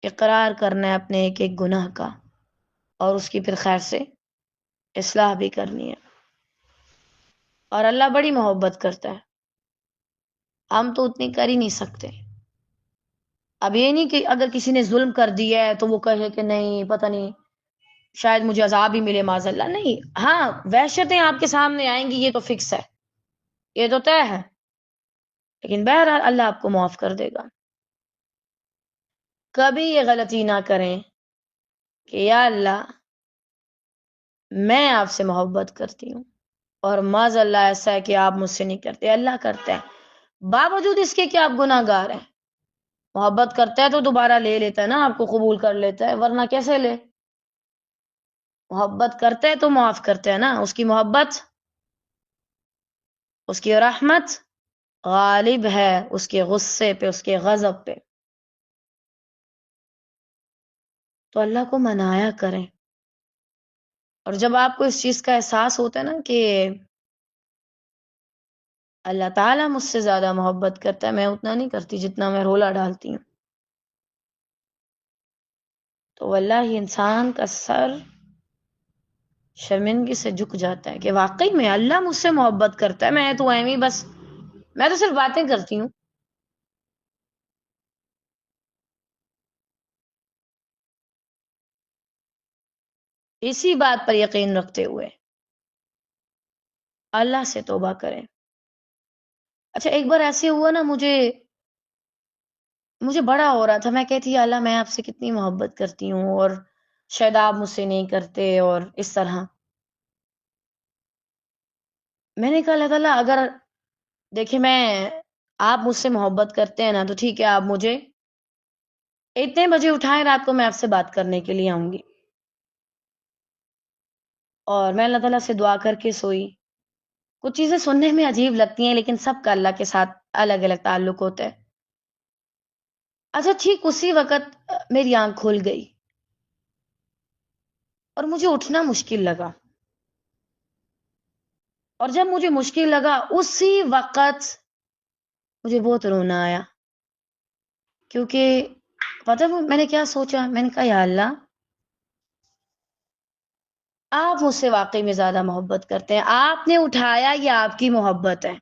اقرار کرنا ہے اپنے ایک ایک گناہ کا، اور اس کی پھر خیر سے اصلاح بھی کرنی ہے. اور اللہ بڑی محبت کرتا ہے. ہم تو اتنی کر ہی نہیں سکتے. اب یہ نہیں کہ اگر کسی نے ظلم کر دیا ہے تو وہ کہے کہ نہیں پتہ نہیں شاید مجھے عذاب ہی ملے معاذ اللہ. نہیں، ہاں وحشتیں آپ کے سامنے آئیں گی، یہ تو فکس ہے، یہ تو طے ہے، لیکن بہرحال اللہ آپ کو معاف کر دے گا. کبھی یہ غلطی نہ کریں کہ یا اللہ میں آپ سے محبت کرتی ہوں اور معاذ اللہ ایسا ہے کہ آپ مجھ سے نہیں کرتے. اللہ کرتا ہے، باوجود اس کے کہ آپ گناہ گار ہیں. محبت کرتا ہے تو دوبارہ لے لیتا ہے نا، آپ کو قبول کر لیتا ہے، ورنہ کیسے لے؟ محبت کرتا ہے تو معاف کرتا ہے نا. اس کی محبت، اس کی رحمت غالب ہے اس کے غصے پہ، اس کے غضب پہ. تو اللہ کو منایا کریں. اور جب آپ کو اس چیز کا احساس ہوتا ہے نا کہ اللہ تعالیٰ مجھ سے زیادہ محبت کرتا ہے، میں اتنا نہیں کرتی جتنا میں رولا ڈالتی ہوں، تو واللہ انسان کا سر شرمندگی سے جھک جاتا ہے کہ واقعی میں اللہ مجھ سے محبت کرتا ہے، میں تو ایویں بس، میں تو صرف باتیں کرتی ہوں. اسی بات پر یقین رکھتے ہوئے اللہ سے توبہ کریں. اچھا ایک بار ایسے ہوا نا، مجھے بڑا ہو رہا تھا، میں کہتی یا اللہ میں آپ سے کتنی محبت کرتی ہوں اور شاید آپ مجھ سے نہیں کرتے، اور اس طرح میں نے کہا اللہ تعالیٰ اگر دیکھیں میں آپ مجھ سے محبت کرتے ہیں نا تو ٹھیک ہے، آپ مجھے اتنے بجے اٹھائیں رات کو، میں آپ سے بات کرنے کے لیے آؤں گی. اور میں اللہ تعالیٰ سے دعا کر کے سوئی. کچھ چیزیں سننے میں عجیب لگتی ہیں لیکن سب کا اللہ کے ساتھ الگ الگ تعلق ہوتا ہے. اچھا ٹھیک اسی وقت میری آنکھ کھل گئی اور مجھے اٹھنا مشکل لگا. اور جب مجھے مشکل لگا اسی وقت مجھے بہت رونا آیا، کیونکہ پتہ میں نے کیا سوچا، میں نے کہا یا اللہ آپ مجھ سے واقعی میں زیادہ محبت کرتے ہیں، آپ نے اٹھایا یہ آپ کی محبت ہے.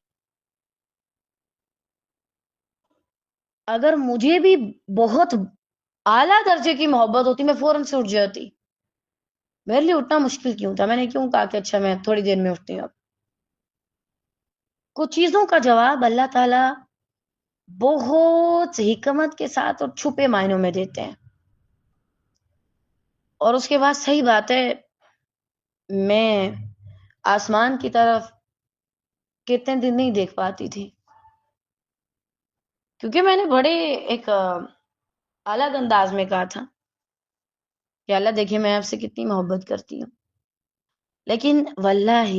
اگر مجھے بھی بہت اعلیٰ درجے کی محبت ہوتی میں فوراً سے اٹھ جاتی. میرے لیے اٹھنا مشکل کیوں تھا؟ میں نے کیوں کہا کہ اچھا میں تھوڑی دیر میں اٹھتی ہوں. اب کچھ چیزوں کا جواب اللہ تعالیٰ بہت حکمت کے ساتھ اور چھپے معنوں میں دیتے ہیں. اور اس کے بعد صحیح بات ہے، میں آسمان کی طرف کتنے دن نہیں دیکھ پاتی تھی، کیونکہ میں نے بڑے ایک الگ انداز میں کہا تھا کہ اللہ دیکھیں میں آپ سے کتنی محبت کرتی ہوں، لیکن واللہ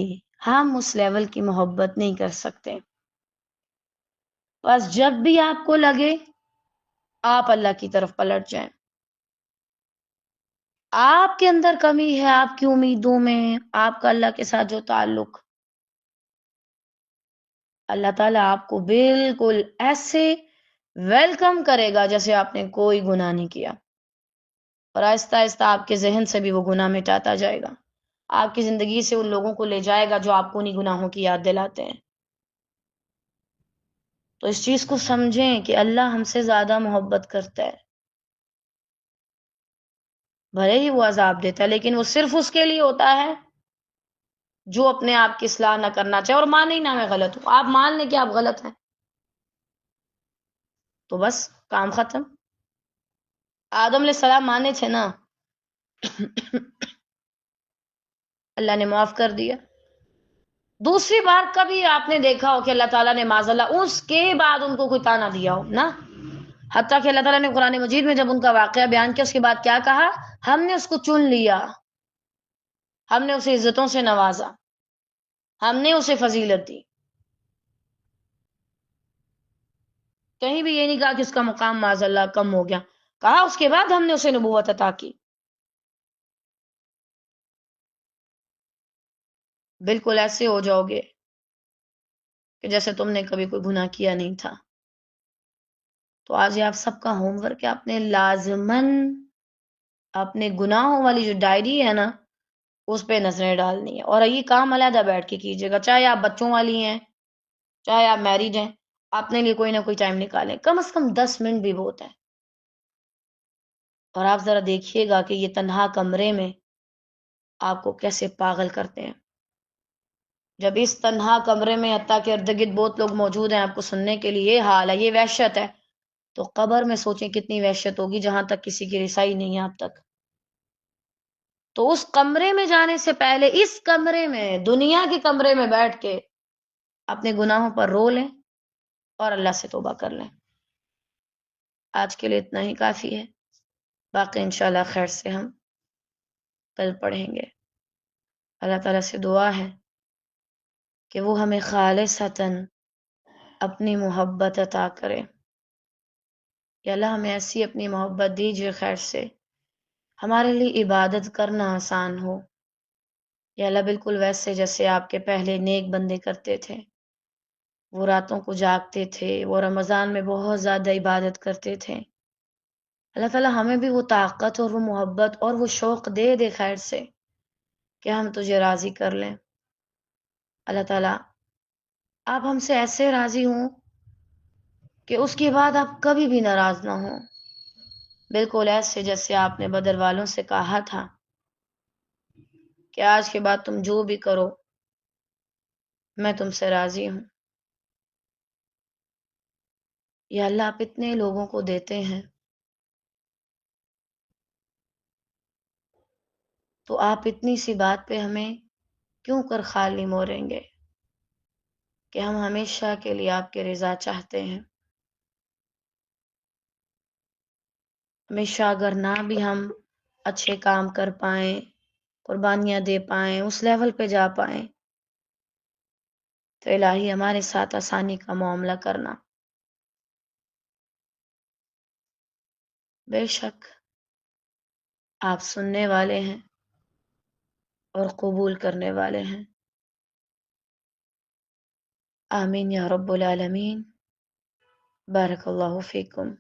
ہم اس لیول کی محبت نہیں کر سکتے. بس جب بھی آپ کو لگے آپ اللہ کی طرف پلٹ جائیں. آپ کے اندر کمی ہے، آپ کی امیدوں میں، آپ کا اللہ کے ساتھ جو تعلق، اللہ تعالیٰ آپ کو بالکل ایسے ویلکم کرے گا جیسے آپ نے کوئی گناہ نہیں کیا، اور آہستہ آہستہ آپ کے ذہن سے بھی وہ گناہ مٹاتا جائے گا، آپ کی زندگی سے ان لوگوں کو لے جائے گا جو آپ کو انہیں گناہوں کی یاد دلاتے ہیں. تو اس چیز کو سمجھیں کہ اللہ ہم سے زیادہ محبت کرتا ہے. بھلے ہی وہ عذاب دیتا ہے لیکن وہ صرف اس کے لیے ہوتا ہے جو اپنے آپ کی اصلاح نہ کرنا چاہے اور مانے ہی نہ میں غلط ہوں. آپ مان لیں کہ آپ غلط ہیں تو بس کام ختم. آدم علیہ السلام مانے تھے نا، اللہ نے معاف کر دیا. دوسری بار کبھی آپ نے دیکھا ہو کہ اللہ تعالیٰ نے معاذ اللہ اس کے بعد ان کو کوئی تانا دیا ہو؟ نہ. حتیٰ کہ اللہ تعالیٰ نے قرآن مجید میں جب ان کا واقعہ بیان کیا اس کے بعد کیا کہا؟ ہم نے اس کو چن لیا، ہم نے اسے عزتوں سے نوازا، ہم نے اسے فضیلت دی. کہیں بھی یہ نہیں کہا کہ اس کا مقام معاذ اللہ کم ہو گیا، کہا اس کے بعد ہم نے اسے نبوت عطا کی. بالکل ایسے ہو جاؤ گے کہ جیسے تم نے کبھی کوئی گناہ کیا نہیں تھا. تو آج یہ آپ سب کا ہوم ورک ہے، اپنے لازماً اپنے گناہوں والی جو ڈائری ہے نا اس پہ نظریں ڈالنی ہے، اور یہ کام علیحدہ بیٹھ کے کیجیے گا، چاہے آپ بچوں والی ہیں چاہے آپ میرڈ ہیں. اپنے لیے کوئی نہ کوئی ٹائم نکالیں، کم از کم 10 منٹ بھی بہت ہے. اور آپ ذرا دیکھیے گا کہ یہ تنہا کمرے میں آپ کو کیسے پاگل کرتے ہیں. جب اس تنہا کمرے میں حتیٰ کہ ارد گرد بہت لوگ موجود ہیں آپ کو سننے کے لیے، یہ حال ہے، یہ وحشت ہے، تو قبر میں سوچیں کتنی وحشت ہوگی جہاں تک کسی کی رسائی نہیں ہے آپ تک. تو اس کمرے میں جانے سے پہلے اس کمرے میں، دنیا کے کمرے میں بیٹھ کے اپنے گناہوں پر رو لیں اور اللہ سے توبہ کر لیں. آج کے لیے اتنا ہی کافی ہے، باقی انشاءاللہ خیر سے ہم کل پڑھیں گے. اللہ تعالیٰ سے دعا ہے کہ وہ ہمیں خالصتاً اپنی محبت عطا کرے. یا اللہ ہمیں ایسی اپنی محبت دیجیے خیر سے ہمارے لیے عبادت کرنا آسان ہو. یا اللہ بالکل ویسے جیسے آپ کے پہلے نیک بندے کرتے تھے، وہ راتوں کو جاگتے تھے، وہ رمضان میں بہت زیادہ عبادت کرتے تھے. اللہ تعالیٰ ہمیں بھی وہ طاقت اور وہ محبت اور وہ شوق دے دے خیر سے کہ ہم تجھے راضی کر لیں. اللہ تعالیٰ آپ ہم سے ایسے راضی ہوں کہ اس کے بعد آپ کبھی بھی ناراض نہ ہوں، بالکل ایسے جیسے آپ نے بدر والوں سے کہا تھا کہ آج کے بعد تم جو بھی کرو میں تم سے راضی ہوں. یا اللہ آپ اتنے لوگوں کو دیتے ہیں تو آپ اتنی سی بات پہ ہمیں کیوں کر خالی موریں گے کہ ہم ہمیشہ کے لیے آپ کی رضا چاہتے ہیں. ہمیشہ اگر نہ بھی ہم اچھے کام کر پائیں، قربانیاں دے پائیں، اس لیول پہ جا پائیں، تو الہی ہمارے ساتھ آسانی کا معاملہ کرنا. بے شک آپ سننے والے ہیں اور قبول کرنے والے ہیں. آمین یا رب العالمین. بارک اللہ فیکم.